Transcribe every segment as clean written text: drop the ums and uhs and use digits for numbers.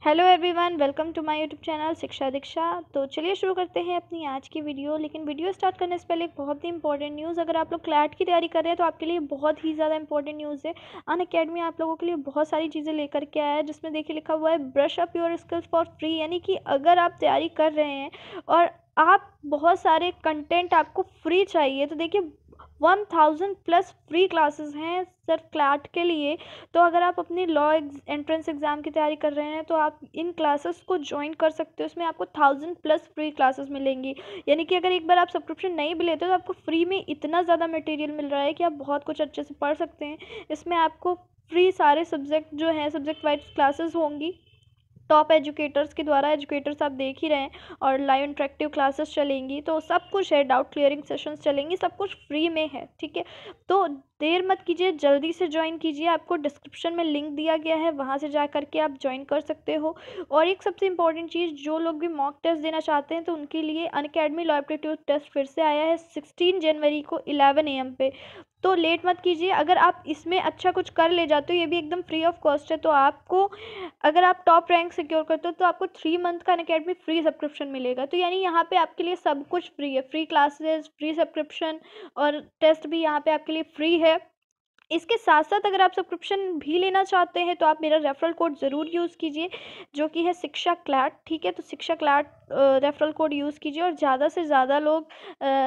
Hello everyone, welcome to my YouTube channel Shiksha Diksha. तो चलिए शुरू करते हैं अपनी आज की वीडियो। लेकिन वीडियो स्टार्ट करने से पहले एक बहुत ही इंपॉर्टेंट न्यूज़, अगर आप लोग क्लैट की तैयारी कर रहे हैं तो आपके लिए बहुत ही ज़्यादा इंपॉर्टेंट न्यूज़ है। अनअकैडमी आप लोगों के लिए बहुत सारी चीज़ें लेकर के आया है, जिसमें देखिए लिखा हुआ है brush up your skills for free. यानी कि अगर आप तैयारी कर रहे हैं और आप बहुत सारे कंटेंट आपको फ्री चाहिए, तो देखिए 1000+ फ्री क्लासेस हैं सिर्फ क्लैट के लिए। तो अगर आप अपनी लॉ एंट्रेंस एग्ज़ाम की तैयारी कर रहे हैं तो आप इन क्लासेस को ज्वाइन कर सकते हो। इसमें आपको 1000+ फ्री क्लासेस मिलेंगी। यानी कि अगर एक बार आप सब्सक्रिप्शन नहीं भी लेते हो तो आपको फ्री में इतना ज़्यादा मटेरियल मिल रहा है कि आप बहुत कुछ अच्छे से पढ़ सकते हैं। इसमें आपको फ्री सारे सब्जेक्ट जो हैं, सब्जेक्ट वाइज क्लासेस होंगी टॉप एजुकेटर्स के द्वारा। एजुकेटर्स आप देख ही रहे हैं, और लाइव इंटरेक्टिव क्लासेस चलेंगी, तो सब कुछ है। डाउट क्लियरिंग सेशंस चलेंगी, सब कुछ फ्री में है। ठीक है, तो देर मत कीजिए, जल्दी से ज्वाइन कीजिए। आपको डिस्क्रिप्शन में लिंक दिया गया है, वहाँ से जा करके आप ज्वाइन कर सकते हो। और एक सबसे इंपॉर्टेंट चीज़, जो लोग भी मॉक टेस्ट देना चाहते हैं तो उनके लिए अनअकैडमी लॉ एप्टीट्यूड टेस्ट फिर से आया है 16 जनवरी को 11 AM पे। तो लेट मत कीजिए। अगर आप इसमें अच्छा कुछ कर ले जाते हो, ये भी एकदम फ्री ऑफ कॉस्ट है, तो आपको, अगर आप टॉप रैंक सिक्योर करते हो तो आपको 3 मंथ का अनअकैडमी फ्री सब्सक्रिप्शन मिलेगा। तो यानी यहाँ पे आपके लिए सब कुछ फ्री है, फ्री क्लासेस, फ्री सब्सक्रिप्शन, और टेस्ट भी यहाँ पे आपके लिए फ्री है। इसके साथ साथ अगर आप सब्सक्रिप्शन भी लेना चाहते हैं तो आप मेरा रेफरल कोड ज़रूर यूज़ कीजिए, जो कि है शिक्षा क्लैट। ठीक है, तो शिक्षा क्लैट रेफरल कोड यूज़ कीजिए, और ज़्यादा से ज़्यादा लोग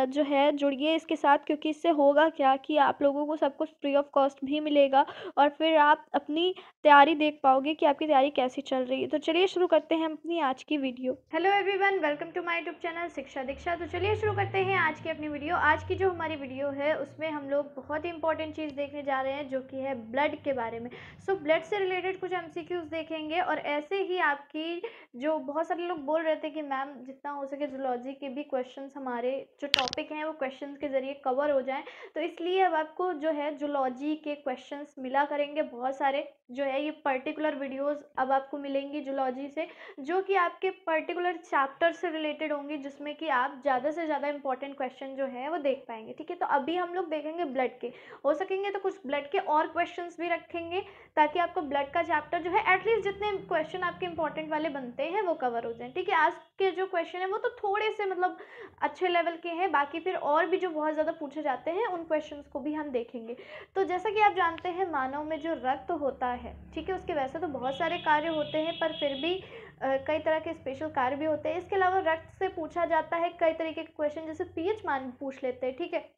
जो है जुड़िए इसके साथ, क्योंकि इससे होगा क्या कि आप लोगों को सब कुछ फ्री ऑफ कॉस्ट भी मिलेगा, और फिर आप अपनी तैयारी देख पाओगे कि आपकी तैयारी कैसी चल रही है। तो चलिए शुरू करते हैं अपनी आज की video. Hello everyone, welcome to my YouTube channel Shiksha Diksha. तो चलिए शुरू करते हैं आज की अपनी वीडियो। आज की जो हमारी वीडियो है उसमें हम लोग बहुत ही इंपॉर्टेंट चीज़ देखने जा रहे हैं, जो कि है ब्लड के बारे में। सो ब्लड से रिलेटेड कुछ MCQs देखेंगे, और ऐसे ही आपकी जो बहुत सारे लोग बोल रहे थे कि मैम जितना हो सके जूलॉजी के भी क्वेश्चंस, हमारे जो टॉपिक हैं वो क्वेश्चंस के ज़रिए कवर हो जाएं, तो इसलिए अब आपको जो है जूलॉजी के क्वेश्चंस मिला करेंगे बहुत सारे। जो है ये पर्टिकुलर वीडियोज़ अब आपको मिलेंगी जूलॉजी से, जो कि आपके पर्टिकुलर चैप्टर से रिलेटेड होंगी, जिसमें कि आप ज़्यादा से ज़्यादा इंपॉर्टेंट क्वेश्चन जो है वो देख पाएंगे। ठीक है, तो अभी हम लोग देखेंगे ब्लड के, हो सकेंगे तो कुछ ब्लड के और क्वेश्चंस भी रखेंगे, ताकि आपको ब्लड का चैप्टर जो है एटलीस्ट जितने क्वेश्चन आपके इंपॉर्टेंट वाले बनते हैं वो कवर हो जाए। ठीक है, आज के जो क्वेश्चन है वो तो थोड़े से मतलब अच्छे लेवल के हैं, बाकी फिर और भी जो बहुत ज़्यादा पूछे जाते हैं उन क्वेश्चंस को भी हम देखेंगे। तो जैसा कि आप जानते हैं, मानव में जो रक्त होता है, ठीक है, उसके वैसे तो बहुत सारे कार्य होते हैं, पर फिर भी कई तरह के स्पेशल कार्य भी होते हैं। इसके अलावा रक्त से पूछा जाता है कई तरीके के क्वेश्चन, जैसे पीएच मान पूछ लेते हैं। ठीक है,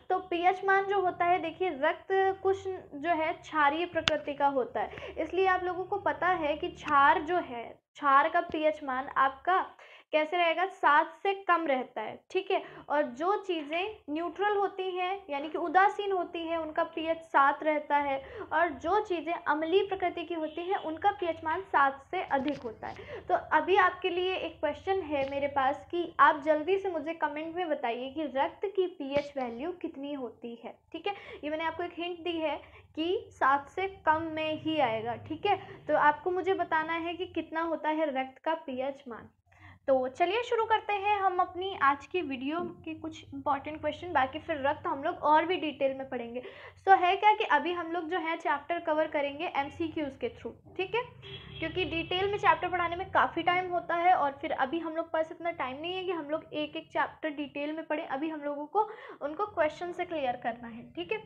तो पीएच मान जो होता है, देखिए रक्त कुछ जो है क्षारीय प्रकृति का होता है, इसलिए आप लोगों को पता है कि क्षार जो है, क्षार का पीएच मान आपका कैसे रहेगा, 7 से कम रहता है। ठीक है, और जो चीज़ें न्यूट्रल होती हैं यानी कि उदासीन होती हैं, उनका पीएच 7 रहता है, और जो चीज़ें अम्लीय प्रकृति की होती हैं उनका पीएच मान 7 से अधिक होता है। तो अभी आपके लिए एक क्वेश्चन है मेरे पास कि आप जल्दी से मुझे कमेंट में बताइए कि रक्त की पीएच वैल्यू कितनी होती है। ठीक है, ये मैंने आपको एक हिंट दी है कि 7 से कम में ही आएगा। ठीक है, तो आपको मुझे बताना है कि कितना होता है रक्त का पीएच मान। तो चलिए शुरू करते हैं हम अपनी आज की वीडियो के कुछ इंपॉर्टेंट क्वेश्चन, बाकी फिर रक्त हम लोग और भी डिटेल में पढ़ेंगे। सो है क्या कि अभी हम लोग जो है चैप्टर कवर करेंगे MCQs के थ्रू। ठीक है, क्योंकि डिटेल में चैप्टर पढ़ाने में काफ़ी टाइम होता है, और फिर अभी हम लोग पास इतना टाइम नहीं है कि हम लोग एक एक चैप्टर डिटेल में पढ़ें। अभी हम लोगों को उनको क्वेश्चन से क्लियर करना है। ठीक है,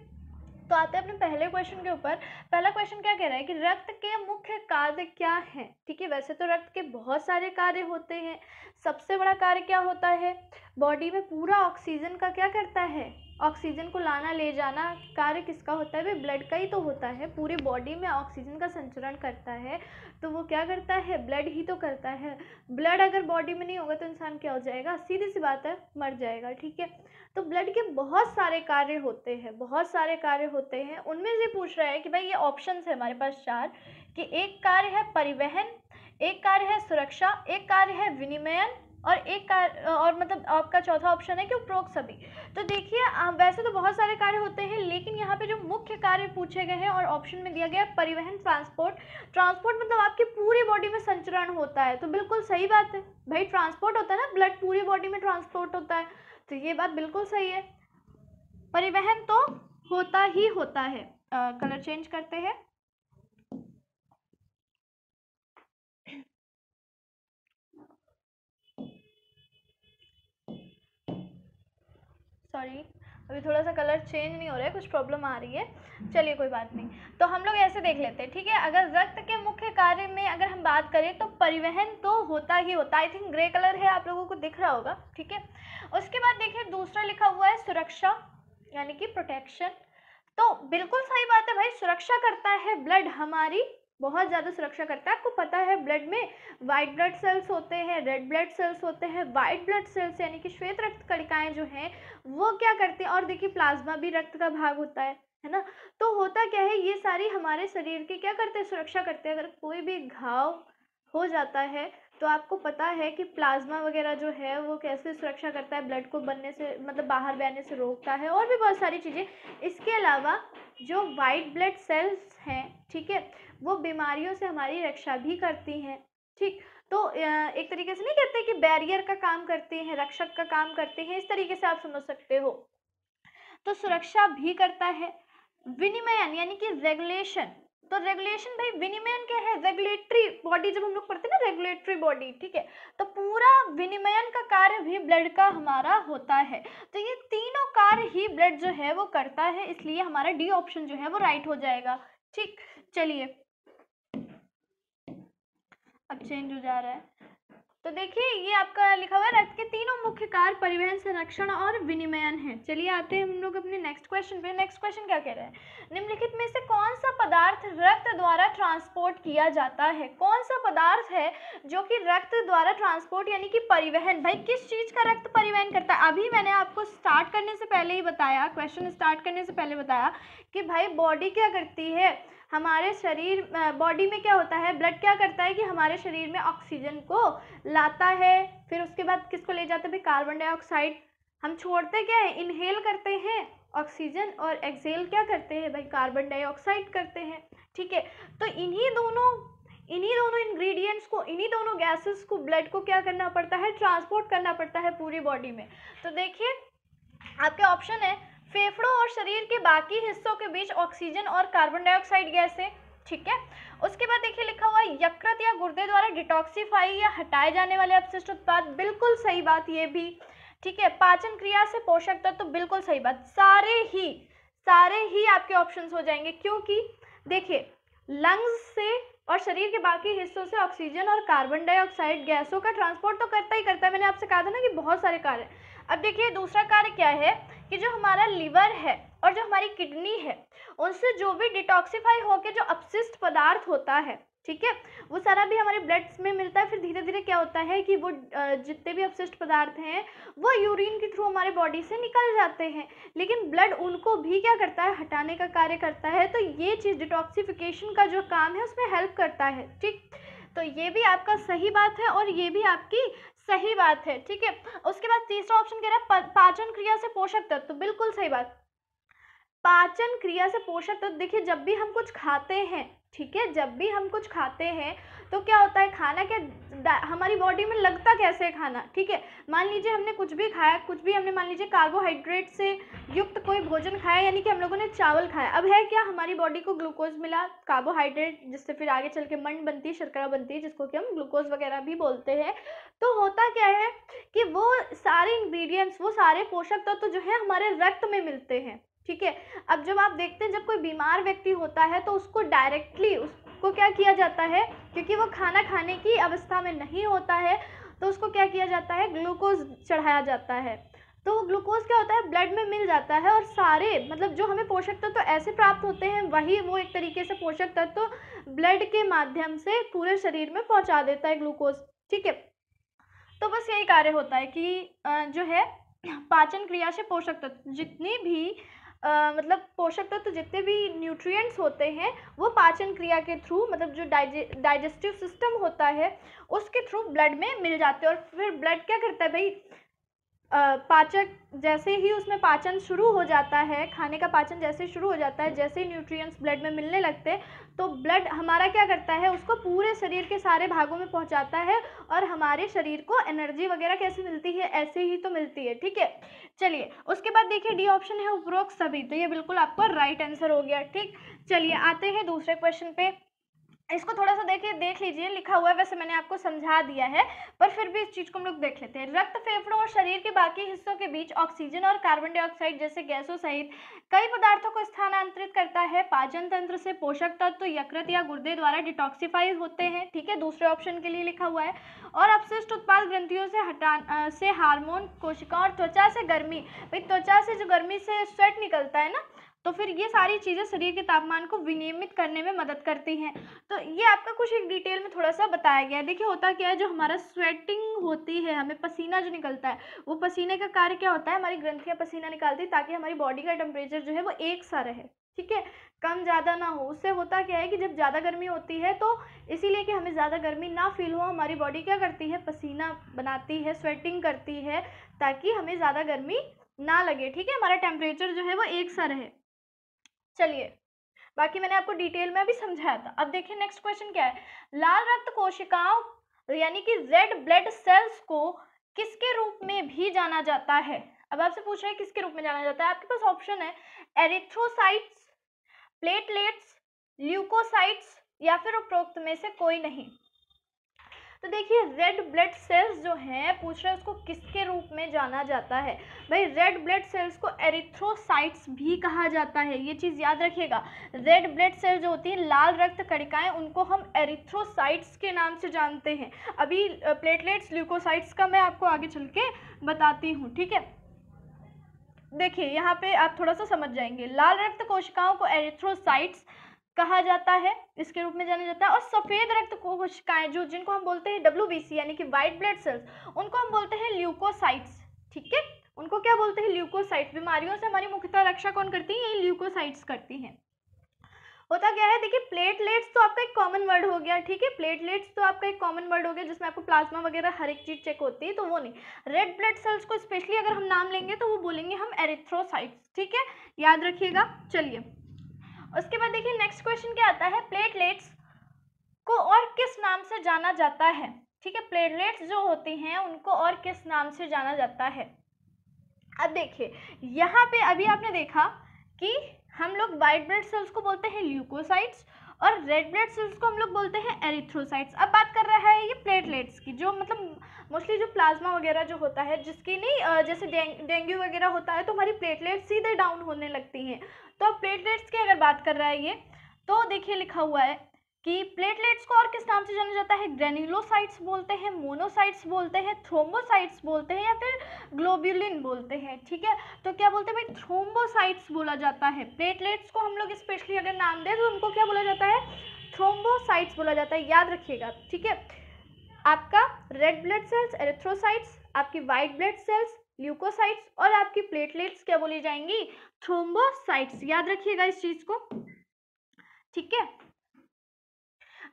तो आते हैं अपने पहले क्वेश्चन के ऊपर। पहला क्वेश्चन क्या कह रहा है कि रक्त के मुख्य कार्य क्या हैं। ठीक है, वैसे तो रक्त के बहुत सारे कार्य होते हैं। सबसे बड़ा कार्य क्या होता है, बॉडी में पूरा ऑक्सीजन का क्या करता है, ऑक्सीजन को लाना ले जाना कार्य किसका होता है, वे ब्लड का ही तो होता है। पूरी बॉडी में ऑक्सीजन का संचरण करता है, तो वो क्या करता है, ब्लड ही तो करता है। ब्लड अगर बॉडी में नहीं होगा तो इंसान क्या हो जाएगा, सीधी सी बात है, मर जाएगा। ठीक है, तो ब्लड के बहुत सारे कार्य होते हैं, बहुत सारे कार्य होते हैं। उनमें से पूछ रहा है कि भाई ये ऑप्शंस है हमारे पास 4, कि एक कार्य है परिवहन, एक कार्य है सुरक्षा, एक कार्य है विनिमयन, और एक कार्य, और मतलब आपका चौथा ऑप्शन है कि उपरोक्त सभी। तो देखिए वैसे तो बहुत सारे कार्य होते हैं, लेकिन यहाँ पे जो मुख्य कार्य पूछे गए हैं और ऑप्शन में दिया गया है परिवहन, ट्रांसपोर्ट। ट्रांसपोर्ट मतलब आपकी पूरी बॉडी में संचरण होता है, तो बिल्कुल सही बात है भाई, ट्रांसपोर्ट होता है ना, ब्लड पूरी बॉडी में ट्रांसपोर्ट होता है, तो ये बात बिल्कुल सही है। परिवहन तो होता ही होता है। कलर चेंज करते हैं। सॉरी अभी थोड़ा सा कलर चेंज नहीं हो रहा है, कुछ प्रॉब्लम आ रही है, चलिए कोई बात नहीं। तो हम लोग ऐसे देख लेते हैं, ठीक है। अगर रक्त के मुख्य कार्य में अगर हम बात करें तो परिवहन तो होता ही होता है। आई थिंक ग्रे कलर है, आप लोगों को दिख रहा होगा, ठीक है। उसके बाद देखिए दूसरा लिखा हुआ है सुरक्षा यानी कि प्रोटेक्शन। तो बिल्कुल सही बात है भाई, सुरक्षा करता है ब्लड, हमारी बहुत ज़्यादा सुरक्षा करता है। आपको पता है ब्लड में वाइट ब्लड सेल्स होते हैं, रेड ब्लड सेल्स होते हैं। वाइट ब्लड सेल्स यानी कि श्वेत रक्त कणिकाएं जो हैं वो क्या करती हैं, और देखिए प्लाज्मा भी रक्त का भाग होता है ना। तो होता क्या है, ये सारी हमारे शरीर की क्या करते हैं, सुरक्षा करते हैं। अगर कोई भी घाव हो जाता है तो आपको पता है कि प्लाज्मा वगैरह जो है वो कैसे सुरक्षा करता है, ब्लड को बनने से मतलब बाहर बहने से रोकता है, और भी बहुत सारी चीज़ें। इसके अलावा जो वाइट ब्लड सेल्स हैं, ठीक है, वो बीमारियों से हमारी रक्षा भी करती हैं, ठीक। तो एक तरीके से नहीं कहते कि बैरियर का काम करती हैं, रक्षक का काम करती हैं, इस तरीके से आप समझ सकते हो। तो सुरक्षा भी करता है। विनिमयन यानी कि रेगुलेशन, तो रेगुलेशन भाई विनिमयन क्या है, रेगुलेटरी बॉडी, जब हम लोग पढ़ते हैं ना रेगुलेटरी बॉडी, ठीक है। तो पूरा विनिमयन का कार्य भी ब्लड का हमारा होता है। तो ये तीनों कार्य ही ब्लड जो है वो करता है, इसलिए हमारा डी ऑप्शन जो है वो राइट हो जाएगा, ठीक। चलिए अब चेंज हो जा रहा है। तो देखिए ये आपका लिखा हुआ है रक्त के तीनों मुख्य कार्य परिवहन, संरक्षण और विनिमयन है। चलिए आते हैं हम लोग अपने नेक्स्ट क्वेश्चन पे। नेक्स्ट क्वेश्चन क्या कह रहा है, निम्नलिखित में से कौन सा पदार्थ रक्त द्वारा ट्रांसपोर्ट किया जाता है। कौन सा पदार्थ है जो कि रक्त द्वारा ट्रांसपोर्ट यानी कि परिवहन, भाई किस चीज का रक्त परिवहन करता है। अभी मैंने आपको स्टार्ट करने से पहले ही बताया, क्वेश्चन स्टार्ट करने से पहले बताया कि भाई बॉडी क्या करती है, हमारे शरीर बॉडी में क्या होता है, ब्लड क्या करता है कि हमारे शरीर में ऑक्सीजन को लाता है, फिर उसके बाद किसको ले जाते हैं भाई, कार्बन डाइऑक्साइड। हम छोड़ते क्या है, इनहेल करते हैं ऑक्सीजन, और एक्सहेल क्या करते हैं भाई, कार्बन डाइऑक्साइड करते हैं, ठीक है। तो इन्हीं दोनों इंग्रेडिएंट्स को, इन्हीं दोनों गैसेस को ब्लड को क्या करना पड़ता है, ट्रांसपोर्ट करना पड़ता है पूरी बॉडी में। तो देखिए आपके ऑप्शन है फेफड़ों और शरीर के बाकी हिस्सों के बीच ऑक्सीजन और कार्बन डाइऑक्साइड गैस है, ठीक है। उसके बाद देखिए लिखा हुआ है यकृत या गुर्दे द्वारा डिटॉक्सिफाई या हटाए जाने वाले अपशिष्ट उत्पाद, बिल्कुल सही बात ये भी, ठीक है। पाचन क्रिया से पोषक तत्व, तो बिल्कुल सही बात। सारे ही आपके ऑप्शंस हो जाएंगे, क्योंकि देखिए लंग्स से और शरीर के बाकी हिस्सों से ऑक्सीजन और कार्बन डाइऑक्साइड गैसों का ट्रांसपोर्ट तो करता ही करता है। मैंने आपसे कहा था ना कि बहुत सारे कार्य। अब देखिए दूसरा कार्य क्या है कि जो हमारा लिवर है और जो हमारी किडनी है, उनसे जो भी डिटॉक्सिफाई होकर जो अपशिष्ट पदार्थ होता है, ठीक है, वो सारा भी हमारे ब्लड में मिलता है। फिर धीरे धीरे क्या होता है कि वो जितने भी अपशिष्ट पदार्थ हैं वो यूरिन के थ्रू हमारे बॉडी से निकल जाते हैं, लेकिन ब्लड उनको भी क्या करता है, हटाने का कार्य करता है। तो ये चीज़ डिटॉक्सिफिकेशन का जो काम है उसमें हेल्प करता है, ठीक। तो ये भी आपका सही बात है और ये भी आपकी सही बात है, ठीक है। उसके बाद तीसरा ऑप्शन कह रहा है पाचन क्रिया से पोषक तत्व, तो बिल्कुल सही बात। पाचन क्रिया से पोषक तत्व, देखिए जब भी हम कुछ खाते हैं, ठीक है, जब भी हम कुछ खाते हैं तो क्या होता है, खाना क्या हमारी बॉडी में लगता कैसे है खाना, ठीक है। मान लीजिए हमने कुछ भी खाया, कुछ भी हमने मान लीजिए कार्बोहाइड्रेट से युक्त कोई भोजन खाया, यानी कि हम लोगों ने चावल खाया। अब है क्या, हमारी बॉडी को ग्लूकोज मिला, कार्बोहाइड्रेट, जिससे फिर आगे चल के मंड बनती है, शर्करा बनती है, जिसको कि हम ग्लूकोज वगैरह भी बोलते हैं। तो होता क्या है कि वो सारे इंग्रेडिएंट्स, वो सारे पोषक तत्व तो जो है हमारे रक्त में मिलते हैं, ठीक है। अब जब आप देखते हैं जब कोई बीमार व्यक्ति होता है तो उसको डायरेक्टली उसको क्या किया जाता है, क्योंकि वो खाना खाने की अवस्था में नहीं होता है, तो उसको क्या किया जाता है, ग्लूकोज चढ़ाया जाता है। तो वो ग्लूकोज क्या होता है, ब्लड में मिल जाता है, और सारे मतलब जो हमें पोषक तत्व तो ऐसे प्राप्त होते हैं, वही वो एक तरीके से पोषक तत्व तो ब्लड के माध्यम से पूरे शरीर में पहुंचा देता है ग्लूकोज, ठीक है। तो बस यही कार्य होता है कि जो है पाचन क्रिया से पोषक तत्व जितनी भी मतलब पोषक तत्व, जितने भी न्यूट्रिएंट्स होते हैं वो पाचन क्रिया के थ्रू, मतलब जो डाइजेस्टिव सिस्टम होता है उसके थ्रू ब्लड में मिल जाते हैं। और फिर ब्लड क्या करता है भाई, पाचक जैसे ही उसमें पाचन शुरू हो जाता है, खाने का पाचन जैसे शुरू हो जाता है, जैसे ही न्यूट्रिएंट्स ब्लड में मिलने लगते हैं, तो ब्लड हमारा क्या करता है, उसको पूरे शरीर के सारे भागों में पहुंचाता है, और हमारे शरीर को एनर्जी वगैरह कैसे मिलती है, ऐसे ही तो मिलती है, ठीक है। चलिए उसके बाद देखिए डी ऑप्शन है उपरोक्त सभी, तो ये बिल्कुल आपका राइट आंसर हो गया, ठीक। चलिए आते हैं दूसरे क्वेश्चन पे। इसको थोड़ा सा देख लीजिए, लिखा हुआ है, वैसे मैंने आपको समझा दिया है, पर फिर भी इस चीज को हम लोग देख लेते हैं। रक्त फेफड़ों और शरीर के बाकी हिस्सों के बीच ऑक्सीजन और कार्बन डाइऑक्साइड जैसे गैसों सहित कई पदार्थों को स्थानांतरित करता है। पाचन तंत्र से पोषक तत्व यकृत या गुर्दे द्वारा डिटॉक्सिफाई होते हैं, ठीक है, दूसरे ऑप्शन के लिए लिखा हुआ है। और अपशिष्ट उत्पाद ग्रंथियों से हार्मोन, कोशिका और त्वचा से गर्मी, भाई त्वचा से जो गर्मी से स्वेट निकलता है ना, तो फिर ये सारी चीज़ें शरीर के तापमान को विनियमित करने में मदद करती हैं। तो ये आपका कुछ एक डिटेल में थोड़ा सा बताया गया है। देखिए होता क्या है, जो हमारा स्वेटिंग होती है, हमें पसीना जो निकलता है, वो पसीने का कार्य क्या होता है, हमारी ग्रंथियां पसीना निकालती है ताकि हमारी बॉडी का टेम्परेचर जो है वो एक सा रहे, ठीक है, कम ज़्यादा ना हो। उससे होता क्या है कि जब ज़्यादा गर्मी होती है, तो इसीलिए कि हमें ज़्यादा गर्मी ना फील हो, हमारी बॉडी क्या करती है, पसीना बनाती है, स्वेटिंग करती है, ताकि हमें ज़्यादा गर्मी ना लगे, ठीक है, हमारा टेम्परेचर जो है वो एक सा रहे। चलिए, बाकी मैंने आपको डिटेल में अभी समझाया था। अब देखिए नेक्स्ट क्वेश्चन क्या है। लाल रक्त कोशिकाओं यानी कि रेड ब्लड सेल्स को किसके रूप में भी जाना जाता है। अब आपसे पूछ रहे हैं किसके रूप में जाना जाता है। आपके पास ऑप्शन है एरिथ्रोसाइट्स, प्लेटलेट्स, ल्यूकोसाइट्स या फिर उपरोक्त में से कोई नहीं। तो देखिए रेड ब्लड सेल्स जो हैं, पूछ रहे हैं उसको किसके रूप में जाना जाता है। भाई रेड ब्लड सेल्स को एरिथ्रोसाइट्स भी कहा जाता है, ये चीज़ याद रखिएगा। रेड ब्लड सेल जो होती है, लाल रक्त कणिकाएं, उनको हम एरिथ्रोसाइट्स के नाम से जानते हैं। अभी प्लेटलेट्स, ल्यूकोसाइट्स का मैं आपको आगे चल के बताती हूँ, ठीक है। देखिए यहाँ पे आप थोड़ा सा समझ जाएंगे। लाल रक्त कोशिकाओं को एरिथ्रोसाइट्स कहा जाता है, इसके रूप में जाना जाता है। और सफेद रक्त कोशिकाएं जो, जिनको हम बोलते हैं WBC यानी कि व्हाइट ब्लड सेल्स, उनको हम बोलते हैं ल्यूकोसाइट्स, ठीक है, उनको क्या बोलते हैं, ल्यूकोसाइट्स। बीमारियों से हमारी मुख्यतः रक्षा कौन करती है, ये ल्यूकोसाइट्स करती हैं। होता क्या है, देखिए प्लेटलेट्स तो आपका एक कॉमन वर्ड हो गया, ठीक है, प्लेटलेट्स तो आपका एक कॉमन वर्ड हो गया जिसमें आपको प्लाज्मा वगैरह हर एक चीज चेक होती है, तो वो नहीं। रेड ब्लड सेल्स को स्पेशली अगर हम नाम लेंगे तो वो बोलेंगे हम एरिथ्रोसाइट्स, ठीक है, याद रखिएगा। चलिए उसके बाद देखिए नेक्स्ट क्वेश्चन क्या आता है। प्लेटलेट्स को और किस नाम से जाना जाता है, ठीक है, प्लेटलेट्स जो होती हैं उनको और किस नाम से जाना जाता है। अब देखिए यहाँ पे अभी आपने देखा कि हम लोग व्हाइट ब्लड सेल्स को बोलते हैं ल्यूकोसाइट्स और रेड ब्लड सेल्स को हम लोग बोलते हैं एरिथ्रोसाइट्स। अब बात कर रहा है ये प्लेटलेट्स की, जो मतलब मोस्टली जो प्लाज्मा वगैरह जो होता है, जिसकी नहीं जैसे डेंगू वगैरह होता है तो हमारी प्लेटलेट्स सीधे डाउन होने लगती हैं। तो अब प्लेटलेट्स की अगर बात कर रहा है ये, तो देखिए लिखा हुआ है कि प्लेटलेट्स को और किस नाम से जाना जाता है। ग्रेन्युलोसाइट्स बोलते हैं, मोनोसाइट्स बोलते हैं, थ्रोम्बोसाइट्स बोलते हैं या फिर ग्लोब्यूलिन बोलते हैं, ठीक है। तो क्या बोलते हैं भाई, थ्रोम्बोसाइट्स बोला जाता है। प्लेटलेट्स को हम लोग स्पेशली अगर नाम दें तो उनको क्या बोला जाता है, थ्रोम्बोसाइट्स बोला जाता है, याद रखिएगा, ठीक है। आपका रेड ब्लड सेल्स एरिथ्रोसाइट्स, आपकी व्हाइट ब्लड सेल्स ल्यूकोसाइट्स और आपकी प्लेटलेट्स क्या बोली जाएंगी, थ्रोम्बोसाइट्स, याद रखिएगा इस चीज को, ठीक है।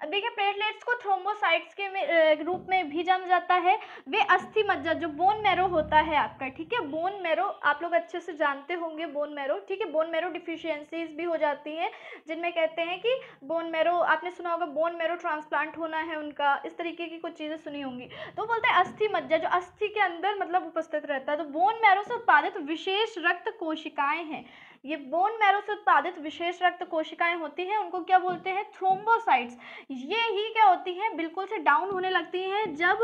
अब देखिए प्लेटलेट्स को थ्रोम्बोसाइट्स के रूप में भी जाना जाता है। वे अस्थि मज्जा जो बोन मैरो होता है आपका, ठीक है, बोन मैरो आप लोग अच्छे से जानते होंगे, बोन मैरो, ठीक है, बोन मैरो डिफिशियंसीज भी हो जाती हैं जिनमें कहते हैं कि बोन मैरो, आपने सुना होगा बोन मैरो ट्रांसप्लांट होना है उनका, इस तरीके की कुछ चीज़ें सुनी होंगी। तो बोलते हैं अस्थि मज्जा जो अस्थि के अंदर मतलब उपस्थित रहता है। तो बोन मैरो से उत्पादित विशेष रक्त कोशिकाएं हैं, ये बोन मैरो से उत्पादित विशेष रक्त कोशिकाएं होती हैं, उनको क्या बोलते हैं, थ्रोम्बोसाइट्स। ये ही क्या होती हैं, बिल्कुल से डाउन होने लगती हैं जब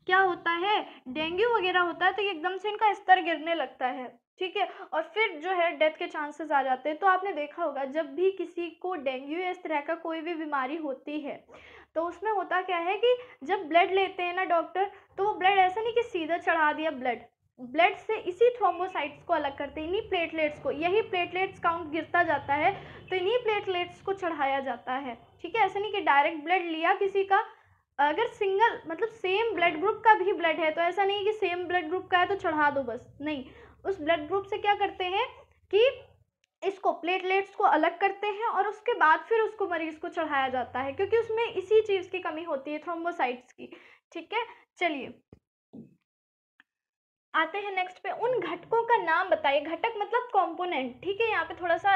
क्या होता है, डेंगू वगैरह होता है, तो ये एकदम से इनका स्तर गिरने लगता है, ठीक है, और फिर जो है डेथ के चांसेस आ जाते हैं। तो आपने देखा होगा जब भी किसी को डेंगू या इस तरह का कोई भी बीमारी होती है, तो उसमें होता क्या है कि जब ब्लड लेते हैं ना डॉक्टर, तो वो ब्लड ऐसा नहीं कि सीधा चढ़ा दिया, ब्लड से इसी थ्रोम्बोसाइट्स को अलग करते हैं, इन्हीं प्लेटलेट्स को, यही प्लेटलेट्स काउंट गिरता जाता है तो इन्हीं प्लेटलेट्स को चढ़ाया जाता है, ठीक है। ऐसा नहीं कि डायरेक्ट ब्लड लिया किसी का, अगर सिंगल मतलब सेम ब्लड ग्रुप का भी ब्लड है तो ऐसा नहीं कि सेम ब्लड ग्रुप का है तो चढ़ा दो बस, नहीं, उस ब्लड ग्रुप से क्या करते हैं कि इसको प्लेटलेट्स को अलग करते हैं और उसके बाद फिर उसको मरीज को चढ़ाया जाता है, क्योंकि उसमें इसी चीज़ की कमी होती है, थ्रोम्बोसाइट्स की, ठीक है। चलिए आते हैं नेक्स्ट पे, उन घटकों का नाम बताइए। घटक मतलब कंपोनेंट, ठीक है, यहाँ पे थोड़ा सा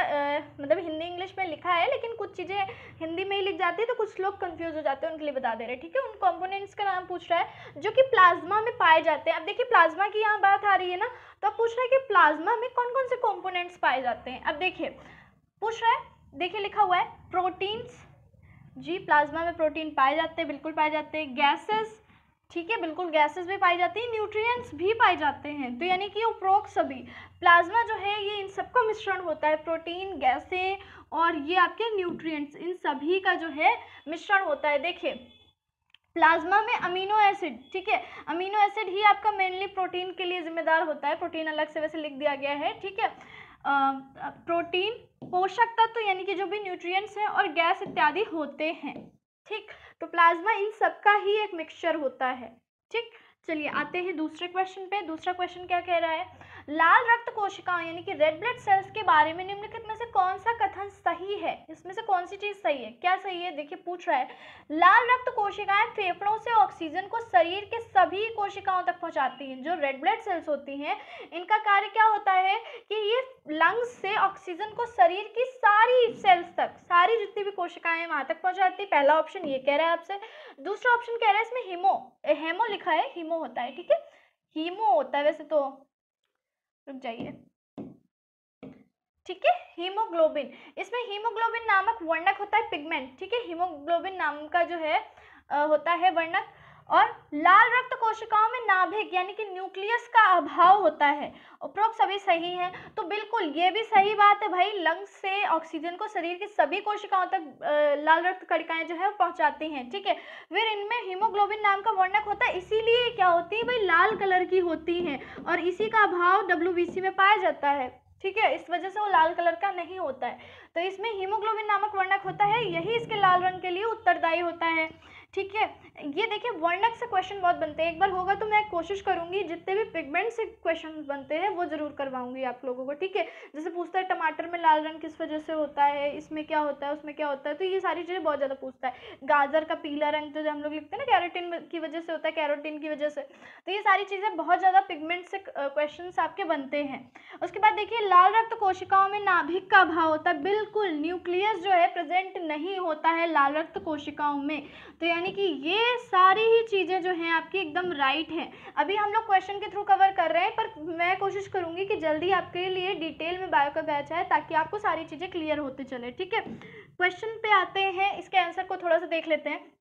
मतलब हिंदी इंग्लिश में लिखा है, लेकिन कुछ चीज़ें हिंदी में ही लिख जाती है तो कुछ लोग कंफ्यूज हो जाते हैं, उनके लिए बता दे रहे हैं, ठीक है। उन कंपोनेंट्स का नाम पूछ रहा है जो कि प्लाज्मा में पाए जाते हैं। अब देखिए प्लाज्मा की यहाँ बात आ रही है ना, तो अब पूछ रहा है कि प्लाज्मा में कौन कौन से कॉम्पोनेंट्स पाए जाते हैं। अब देखिए पूछ रहा है, देखिए लिखा हुआ है प्रोटीन्स, जी, प्लाज्मा में प्रोटीन पाए जाते हैं, बिल्कुल पाए जाते हैं। गैसेस, ठीक है, बिल्कुल गैसेस भी पाई जाती हैं, न्यूट्रिएंट्स भी पाए जाते हैं। तो यानी कि उपरोक्त सभी, प्लाज्मा जो है ये इन सबका मिश्रण होता है, प्रोटीन, गैसें और ये आपके न्यूट्रिएंट्स, इन सभी का जो है मिश्रण होता है। देखिए प्लाज्मा में अमीनो एसिड, ठीक है, अमीनो एसिड ही आपका मेनली प्रोटीन के लिए जिम्मेदार होता है, प्रोटीन अलग से वैसे लिख दिया गया है, ठीक है। प्रोटीन, पोषक तत्व यानी कि जो भी न्यूट्रिएंट्स हैं और गैस इत्यादि होते हैं, ठीक। तो प्लाज्मा इन सबका ही एक मिक्सचर होता है, ठीक। चलिए आते हैं दूसरे क्वेश्चन पे। दूसरा क्वेश्चन क्या कह रहा है, लाल रक्त कोशिकाओं यानी कि रेड ब्लड सेल्स के बारे में निम्नलिखित में से कौन सा कथन सही है, इसमें से कौन सी चीज सही है, क्या सही है। देखिए पूछ रहा है, लाल रक्त कोशिकाएं फेफड़ों से ऑक्सीजन को शरीर के सभी कोशिकाओं तक पहुंचाती हैं। जो रेड ब्लड सेल्स होती हैं इनका कार्य क्या होता है कि ये लंग्स से ऑक्सीजन को शरीर की सारी सेल्स तक, सारी जितनी भी कोशिकाएं वहां तक पहुंचाती है। पहला ऑप्शन ये कह रहा है आपसे। दूसरा ऑप्शन कह रहा है इसमें हेमो लिखा है, हीमो होता है, ठीक है, हीमो होता है वैसे तो, रुक जाइए, ठीक है, हीमोग्लोबिन। इसमें हीमोग्लोबिन नामक वर्णक होता है, पिगमेंट, ठीक है, हीमोग्लोबिन नाम का जो है होता है वर्णक। और लाल रक्त कोशिकाओं में नाभिक यानी कि न्यूक्लियस का अभाव होता है। उपरोक्त सभी सही है, तो बिल्कुल ये भी सही बात है भाई, लंग्स से ऑक्सीजन को शरीर की सभी कोशिकाओं तक लाल रक्त कणिकाएं जो है वो पहुंचाती हैं, ठीक है। फिर इनमें हीमोग्लोबिन नाम का वर्णक होता है, इसीलिए क्या होती है भाई, लाल कलर की होती है और इसी का अभाव WBC में पाया जाता है, ठीक है, इस वजह से वो लाल कलर का नहीं होता है। तो इसमें हीमोग्लोबिन नामक वर्णक होता है, यही इसके लाल रंग के लिए उत्तरदायी होता है, ठीक है। ये देखिए वर्णक से क्वेश्चन बहुत बनते हैं, एक बार होगा तो मैं कोशिश करूंगी जितने भी पिगमेंट से क्वेश्चन बनते हैं वो जरूर करवाऊंगी आप लोगों को, ठीक है। जैसे पूछता है टमाटर में लाल रंग किस वजह से होता है, इसमें क्या होता है, उसमें क्या होता है, तो ये सारी चीजें बहुत ज्यादा पूछता है। गाजर का पीला रंग जो हम लोग लिखते हैं ना, कैरोटीन की वजह से होता है, कैरोटीन की वजह से। तो ये सारी चीजें बहुत ज्यादा पिगमेंट से क्वेश्चन आपके बनते हैं। उसके बाद देखिए लाल रक्त कोशिकाओं में नाभिक का अभाव होता है, बिल्कुल न्यूक्लियस जो है प्रेजेंट नहीं होता है लाल रक्त कोशिकाओं में। तो यानी कि ये सारी ही चीजें जो हैं आपकी एकदम राइट हैं। अभी हम लोग क्वेश्चन के थ्रू कवर कर रहे हैं, पर मैं कोशिश करूंगी कि जल्दी आपके लिए डिटेल में बायो का बैच आए ताकि आपको सारी चीजें क्लियर होते चले, ठीक है। क्वेश्चन पे आते हैं, इसके आंसर को थोड़ा सा देख लेते हैं।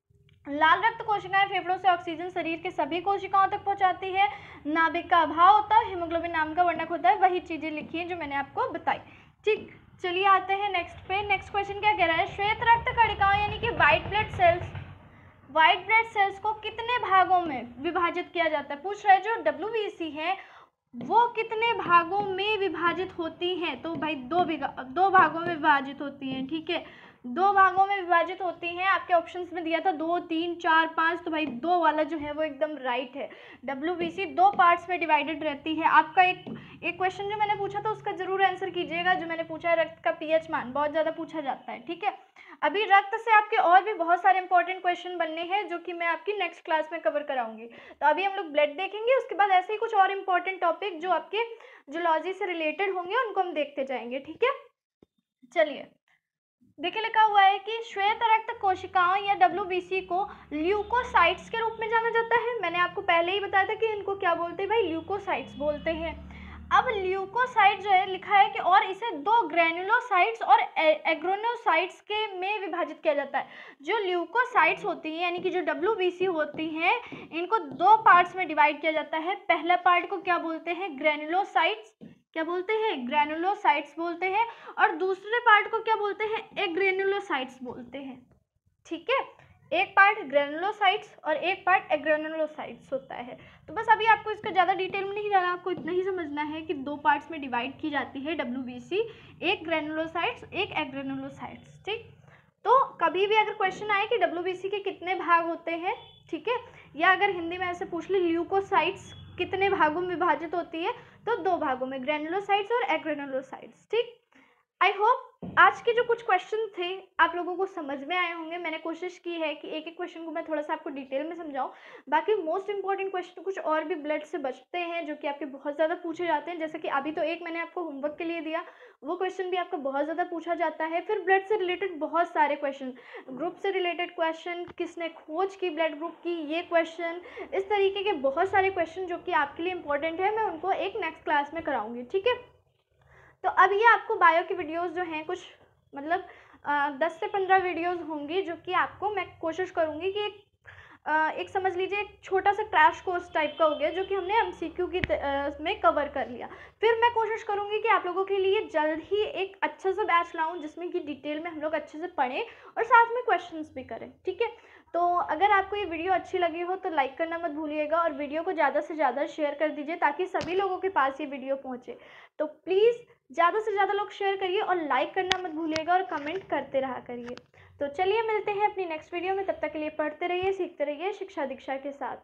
लाल रक्त कोशिकाएं फेफड़ों से ऑक्सीजन शरीर के सभी कोशिकाओं तक पहुंचाती है, नाभिक का अभाव होता है, हीमोग्लोबिन नाम का वर्णक होता है, वही चीजें लिखी है जो मैंने आपको बताई, ठीक। चलिए आते हैं नेक्स्ट पे। नेक्स्ट क्वेश्चन क्या कह रहा है, श्वेत रक्त कणिकाओं यानी कि व्हाइट ब्लड सेल्स को कितने भागों में विभाजित किया जाता है, पूछ रहा है। जो WBC है वो कितने भागों में विभाजित होती हैं, तो भाई दो भागों में विभाजित होती हैं, ठीक है, 2 भागों में विभाजित होती हैं। आपके ऑप्शंस में दिया था 2, 3, 4, 5, तो भाई 2 वाला जो है वो एकदम राइट है। WBC 2 पार्ट्स में डिवाइडेड रहती है। आपका एक क्वेश्चन जो मैंने पूछा था उसका जरूर आंसर कीजिएगा, जो मैंने पूछा है रक्त का pH मान, बहुत ज़्यादा पूछा जाता है, ठीक है। अभी रक्त से आपके और भी बहुत सारे इंपॉर्टेंट क्वेश्चन बनने हैं जो कि मैं आपकी नेक्स्ट क्लास में कवर कराऊंगी। तो अभी हम लोग ब्लड देखेंगे, उसके बाद ऐसे ही कुछ और इंपॉर्टेंट टॉपिक जो आपके जूलॉजी से रिलेटेड होंगे उनको हम देखते जाएंगे, ठीक है। चलिए देखिए लिखा हुआ है कि श्वेत रक्त कोशिकाओं या WBC को ल्यूकोसाइट्स के रूप में जाना जाता है। मैंने आपको पहले ही बताया था कि इनको क्या बोलते हैं भाई, ल्यूकोसाइट्स बोलते हैं। अब ल्यूकोसाइट जो है लिखा है कि और इसे 2 ग्रेनुलोसाइट्स और एग्रोनोसाइट्स के में विभाजित किया जाता है। जो ल्यूकोसाइट्स होती हैं यानी कि जो WBC होती हैं इनको 2 पार्ट्स में डिवाइड किया जाता है। पहला पार्ट को क्या बोलते हैं, ग्रेनुलोसाइट्स, क्या बोलते हैं, ग्रेनुलोसाइट्स बोलते हैं, और दूसरे पार्ट को क्या बोलते हैं, एग्रेनुलोसाइट्स बोलते हैं, ठीक है। एक पार्ट ग्रेनुलोसाइट्स और एक पार्ट एग्रेनुलोसाइट्स होता है। तो बस अभी आपको इसका ज़्यादा डिटेल में नहीं जाना, आपको इतना ही समझना है कि 2 पार्ट्स में डिवाइड की जाती है WBC, एक ग्रेनुलोसाइट्स एक एग्रेनुलोसाइट्स, ठीक। तो कभी भी अगर क्वेश्चन आए कि WBC के कितने भाग होते हैं, ठीक है, या अगर हिंदी में ऐसे पूछ ले ल्यूकोसाइट्स कितने भागों में विभाजित होती है, तो 2 भागों में, ग्रेनुलोसाइट्स और एग्रेनुलोसाइट्स, ठीक। आई होप आज के जो कुछ क्वेश्चन थे आप लोगों को समझ में आए होंगे। मैंने कोशिश की है कि एक एक क्वेश्चन को मैं थोड़ा सा आपको डिटेल में समझाऊं। बाकी मोस्ट इंपॉर्टेंट क्वेश्चन कुछ और भी ब्लड से बचते हैं जो कि आपके बहुत ज़्यादा पूछे जाते हैं, जैसे कि अभी तो एक मैंने आपको होमवर्क के लिए दिया, वो क्वेश्चन भी आपका बहुत ज़्यादा पूछा जाता है। फिर ब्लड से रिलेटेड बहुत सारे क्वेश्चन, ग्रुप से रिलेटेड क्वेश्चन, किसने खोज की ब्लड ग्रुप की, ये क्वेश्चन, इस तरीके के बहुत सारे क्वेश्चन जो कि आपके लिए इंपॉर्टेंट है, मैं उनको एक नेक्स्ट क्लास में कराऊंगी, ठीक है। तो अब ये आपको बायो की वीडियोस जो हैं कुछ मतलब 10 से 15 वीडियोज़ होंगी जो कि आपको मैं कोशिश करूँगी कि एक समझ लीजिए एक छोटा सा क्रैश कोर्स टाइप का हो गया जो कि हमने एमसीक्यू की में कवर कर लिया। फिर मैं कोशिश करूँगी कि आप लोगों के लिए जल्द ही एक अच्छा सा बैच लाऊँ जिसमें कि डिटेल में हम लोग अच्छे से पढ़ें और साथ में क्वेश्चंस भी करें, ठीक है। तो अगर आपको ये वीडियो अच्छी लगी हो तो लाइक करना मत भूलिएगा और वीडियो को ज़्यादा से ज़्यादा शेयर कर दीजिए ताकि सभी लोगों के पास ये वीडियो पहुँचे। तो प्लीज़ ज़्यादा से ज़्यादा लोग शेयर करिए और लाइक करना मत भूलिएगा और कमेंट करते रहा करिए। तो चलिए मिलते हैं अपनी नेक्स्ट वीडियो में, तब तक के लिए पढ़ते रहिए, सीखते रहिए शिक्षा दीक्षा के साथ।